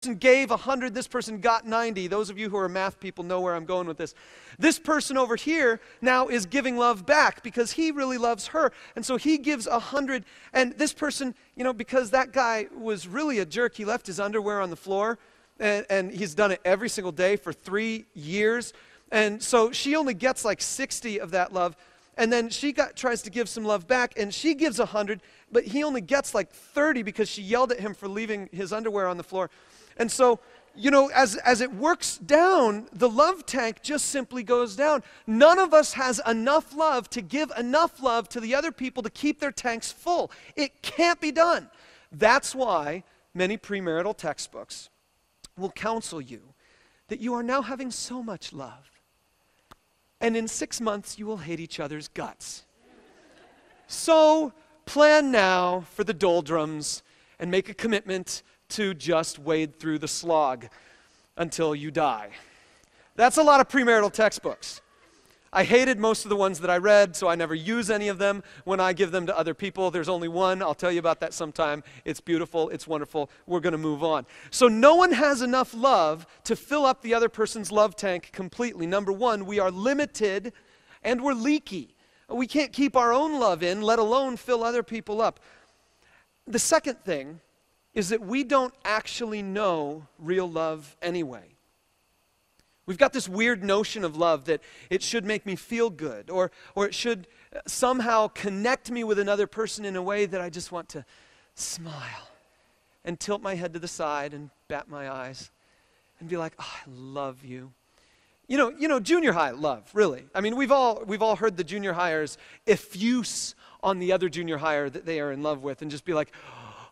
person gave 100, this person got 90. Those of you who are math people know where I'm going with this. This person over here now is giving love back because he really loves her. And so he gives 100. And this person, because that guy was really a jerk, he left his underwear on the floor. And he's done it every single day for 3 years. And so she only gets like 60 of that love. And then she tries to give some love back, and she gives 100, but he only gets like 30 because she yelled at him for leaving his underwear on the floor. And so, as it works down, the love tank just simply goes down. None of us has enough love to give enough love to the other people to keep their tanks full. It can't be done. That's why many premarital textbooks will counsel you that you are now having so much love. And in 6 months, you will hate each other's guts. So plan now for the doldrums and make a commitment to just wade through the slog until you die. That's a lot of premarital textbooks. I hated most of the ones that I read, so I never use any of them when I give them to other people. There's only one. I'll tell you about that sometime. It's beautiful. It's wonderful. We're going to move on. So no one has enough love to fill up the other person's love tank completely. Number one, we are limited and we're leaky. We can't keep our own love in, let alone fill other people up. The second thing is that we don't actually know real love anyway. We've got this weird notion of love that it should make me feel good, or it should somehow connect me with another person in a way that I just want to smile and tilt my head to the side and bat my eyes and be like, oh, I love you. Junior high love, really. I mean, we've all heard the junior hires effuse on the other junior hire that they are in love with and just be like,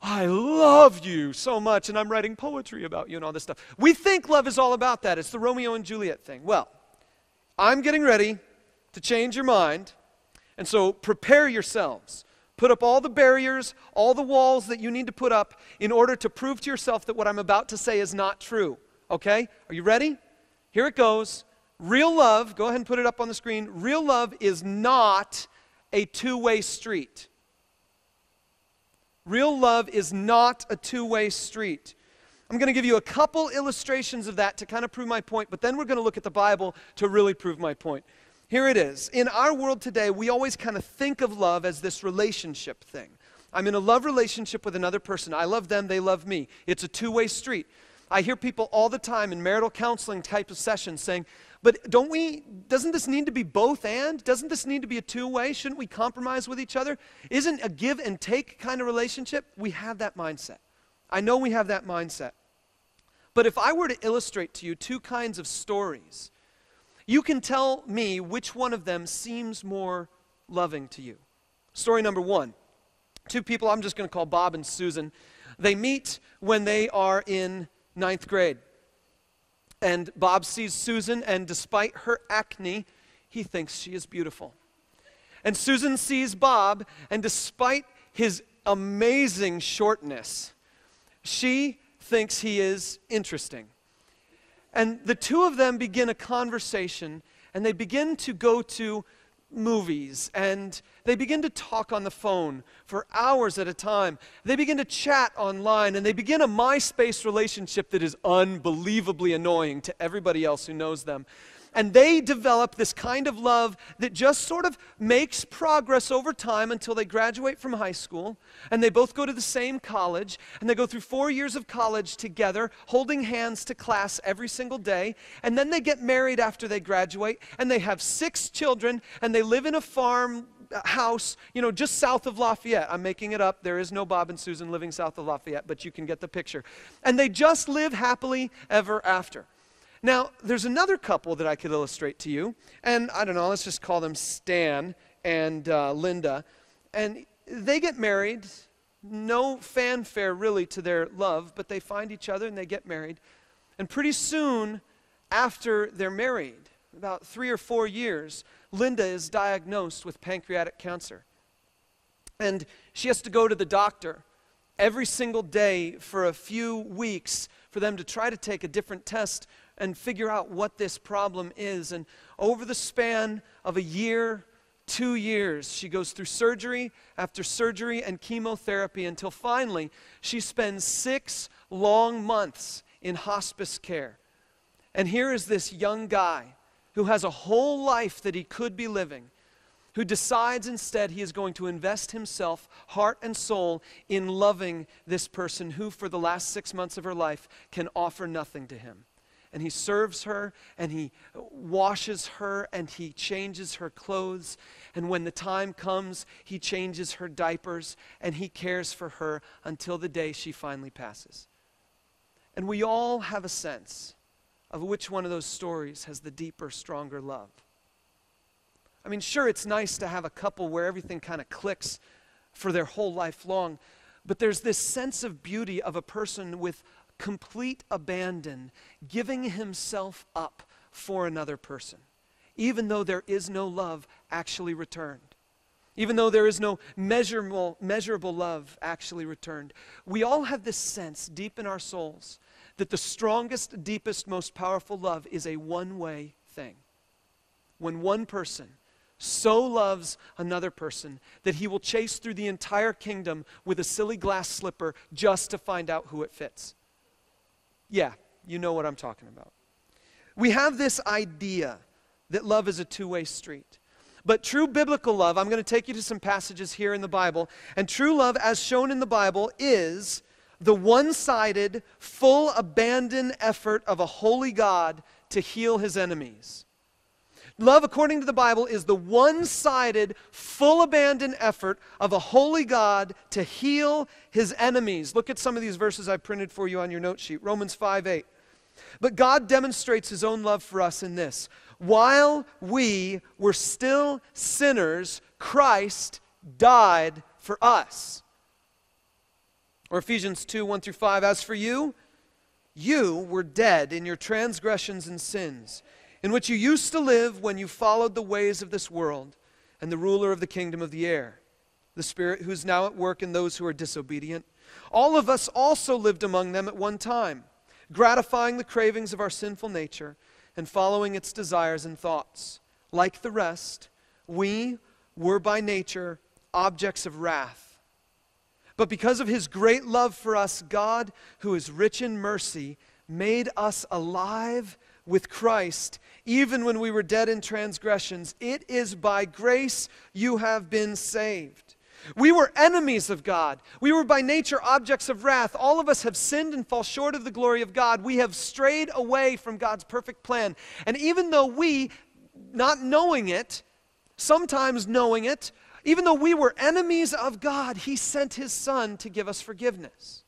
I love you so much, and I'm writing poetry about you and all this stuff. We think love is all about that. It's the Romeo and Juliet thing. Well, I'm getting ready to change your mind, and so prepare yourselves. Put up all the barriers, all the walls that you need to put up in order to prove to yourself that what I'm about to say is not true. Okay? Are you ready? Here it goes. Real love, go ahead and put it up on the screen. Real love is not a two-way street. Real love is not a two-way street. I'm going to give you a couple illustrations of that to kind of prove my point, but then we're going to look at the Bible to really prove my point. Here it is. In our world today, we always kind of think of love as this relationship thing. I'm in a love relationship with another person. I love them, they love me. It's a two-way street. I hear people all the time in marital counseling type of sessions saying, but doesn't this need to be both and? Doesn't this need to be a two-way? Shouldn't we compromise with each other? Isn't a give and take kind of relationship? We have that mindset. I know we have that mindset. But if I were to illustrate to you two kinds of stories, you can tell me which one of them seems more loving to you. Story number one. Two people I'm just going to call Bob and Susan. They meet when they are in 9th grade. And Bob sees Susan, and despite her acne, he thinks she is beautiful. And Susan sees Bob, and despite his amazing shortness, she thinks he is interesting. And the two of them begin a conversation, and they begin to go to movies, and they begin to talk on the phone for hours at a time. They begin to chat online, and they begin a MySpace relationship that is unbelievably annoying to everybody else who knows them. And they develop this kind of love that just sort of makes progress over time until they graduate from high school, and they both go to the same college, and they go through 4 years of college together, holding hands to class every single day, and then they get married after they graduate, and they have 6 children, and they live in a farm house, just south of Lafayette. I'm making it up. There is no Bob and Susan living south of Lafayette, but you can get the picture. And they just live happily ever after. Now, there's another couple that I could illustrate to you, and I don't know, let's just call them Stan and Linda, and they get married, no fanfare really to their love, but they find each other and they get married, and pretty soon after they're married, about 3 or 4 years, Linda is diagnosed with pancreatic cancer, and she has to go to the doctor every single day for a few weeks for them to try to take a different test and figure out what this problem is. And over the span of a year, 2 years, she goes through surgery after surgery and chemotherapy until finally she spends 6 long months in hospice care. And here is this young guy who has a whole life that he could be living, who decides instead he is going to invest himself, heart and soul, in loving this person who for the last 6 months of her life can offer nothing to him. And he serves her, and he washes her, and he changes her clothes. And when the time comes, he changes her diapers, and he cares for her until the day she finally passes. And we all have a sense of which one of those stories has the deeper, stronger love. I mean, sure, it's nice to have a couple where everything kind of clicks for their whole life long, but there's this sense of beauty of a person with complete abandon, giving himself up for another person, even though there is no love actually returned, even though there is no measurable love actually returned. We all have this sense deep in our souls that the strongest, deepest, most powerful love is a one-way thing. When one person so loves another person that he will chase through the entire kingdom with a silly glass slipper just to find out who it fits. Yeah, you know what I'm talking about. We have this idea that love is a two-way street. But true biblical love, I'm going to take you to some passages here in the Bible, and true love as shown in the Bible is the one-sided, full abandon effort of a holy God to heal his enemies. Love, according to the Bible, is the one-sided, full abandon effort of a holy God to heal his enemies. Look at some of these verses I printed for you on your note sheet. Romans 5:8. But God demonstrates his own love for us in this: while we were still sinners, Christ died for us. Or Ephesians 2:1-5. As for you, you were dead in your transgressions and sins, in which you used to live when you followed the ways of this world and the ruler of the kingdom of the air, the spirit who is now at work in those who are disobedient. All of us also lived among them at one time, gratifying the cravings of our sinful nature and following its desires and thoughts. Like the rest, we were by nature objects of wrath. But because of his great love for us, God, who is rich in mercy, made us alive with Christ, even when we were dead in transgressions. It is by grace you have been saved. We were enemies of God. We were by nature objects of wrath. All of us have sinned and fall short of the glory of God. We have strayed away from God's perfect plan. And even though we, not knowing it, sometimes knowing it, even though we were enemies of God, he sent his Son to give us forgiveness.